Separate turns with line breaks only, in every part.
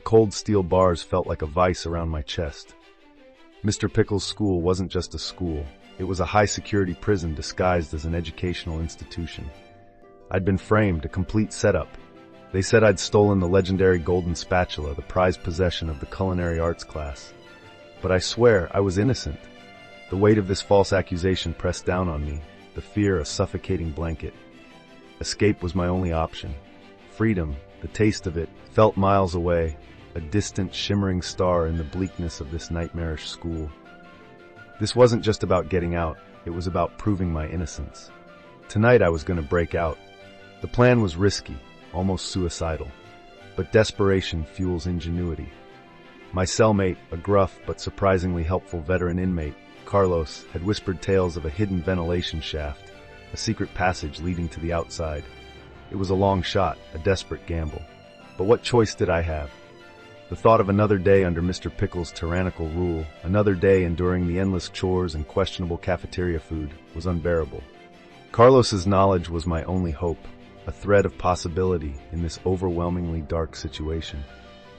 cold steel bars felt like a vice around my chest. Mr. Pickle's school wasn't just a school. It was a high-security prison disguised as an educational institution. I'd been framed, a complete setup. They said I'd stolen the legendary golden spatula, the prized possession of the culinary arts class. But I swear I was innocent. The weight of this false accusation pressed down on me, the fear a suffocating blanket. Escape was my only option. Freedom, the taste of it, felt miles away, a distant, shimmering star in the bleakness of this nightmarish school. This wasn't just about getting out, it was about proving my innocence. Tonight I was going to break out. The plan was risky, almost suicidal, but desperation fuels ingenuity. My cellmate, a gruff but surprisingly helpful veteran inmate, Carlos, had whispered tales of a hidden ventilation shaft, a secret passage leading to the outside. It was a long shot, a desperate gamble. But what choice did I have? The thought of another day under Mr. Pickle's tyrannical rule, another day enduring the endless chores and questionable cafeteria food, was unbearable. Carlos's knowledge was my only hope, a thread of possibility in this overwhelmingly dark situation.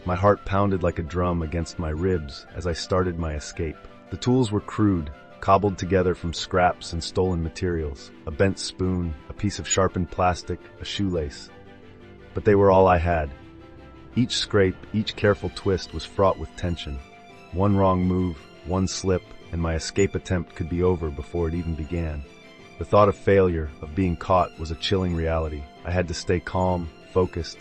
My heart pounded like a drum against my ribs as I started my escape. The tools were crude, cobbled together from scraps and stolen materials, a bent spoon, a piece of sharpened plastic, a shoelace. But they were all I had. Each scrape, each careful twist was fraught with tension. One wrong move, one slip, and my escape attempt could be over before it even began. The thought of failure, of being caught, was a chilling reality. I had to stay calm, focused.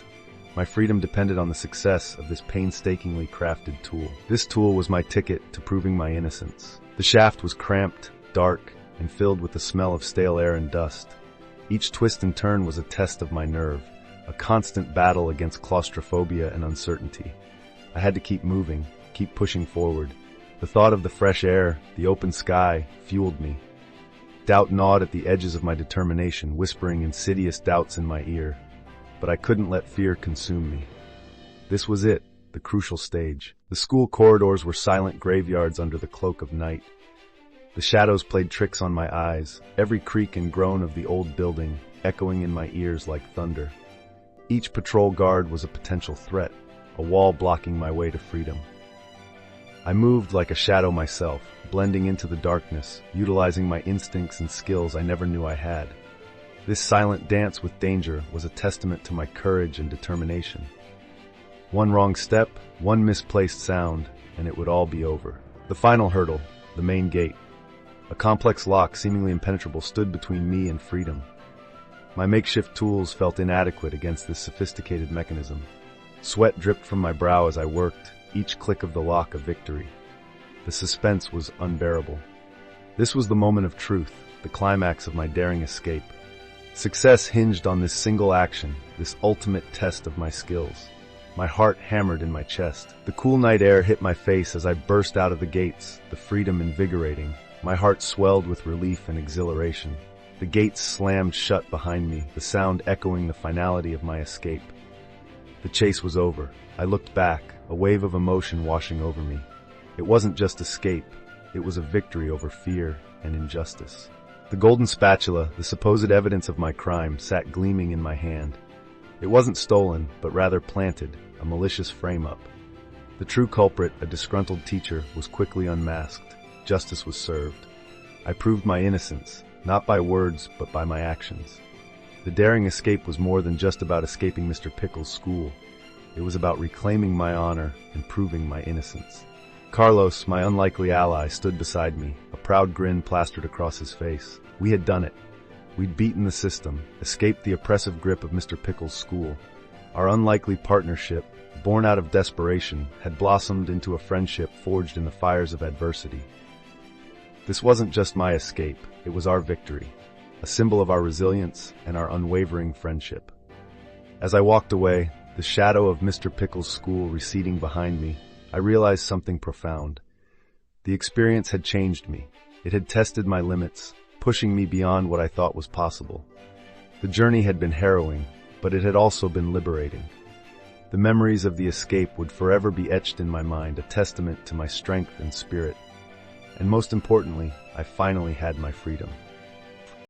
My freedom depended on the success of this painstakingly crafted tool. This tool was my ticket to proving my innocence. The shaft was cramped, dark, and filled with the smell of stale air and dust. Each twist and turn was a test of my nerve, a constant battle against claustrophobia and uncertainty. I had to keep moving, keep pushing forward. The thought of the fresh air, the open sky, fueled me. Doubt gnawed at the edges of my determination, whispering insidious doubts in my ear. But I couldn't let fear consume me. This was it, the crucial stage. The school corridors were silent graveyards under the cloak of night. The shadows played tricks on my eyes, every creak and groan of the old building echoing in my ears like thunder. Each patrol guard was a potential threat, a wall blocking my way to freedom. I moved like a shadow myself, blending into the darkness, utilizing my instincts and skills I never knew I had. This silent dance with danger was a testament to my courage and determination. One wrong step, one misplaced sound, and it would all be over. The final hurdle, the main gate. A complex lock seemingly impenetrable stood between me and freedom. My makeshift tools felt inadequate against this sophisticated mechanism. Sweat dripped from my brow as I worked, each click of the lock a victory. The suspense was unbearable. This was the moment of truth, the climax of my daring escape. Success hinged on this single action, this ultimate test of my skills. My heart hammered in my chest. The cool night air hit my face as I burst out of the gates, the freedom invigorating. My heart swelled with relief and exhilaration. The gates slammed shut behind me, the sound echoing the finality of my escape. The chase was over. I looked back, a wave of emotion washing over me. It wasn't just escape, it was a victory over fear and injustice. The golden spatula, the supposed evidence of my crime, sat gleaming in my hand. It wasn't stolen, but rather planted, a malicious frame-up. The true culprit, a disgruntled teacher, was quickly unmasked. Justice was served. I proved my innocence, not by words, but by my actions. The daring escape was more than just about escaping Mr. Pickle's school. It was about reclaiming my honor and proving my innocence. Carlos, my unlikely ally, stood beside me, a proud grin plastered across his face. We had done it. We'd beaten the system, escaped the oppressive grip of Mr. Pickle's school. Our unlikely partnership, born out of desperation, had blossomed into a friendship forged in the fires of adversity. This wasn't just my escape, it was our victory, a symbol of our resilience and our unwavering friendship. As I walked away, the shadow of Mr. Pickle's school receding behind me, I realized something profound. The experience had changed me. It had tested my limits, pushing me beyond what I thought was possible. The journey had been harrowing, but it had also been liberating. The memories of the escape would forever be etched in my mind, a testament to my strength and spirit. And most importantly, I finally had my freedom.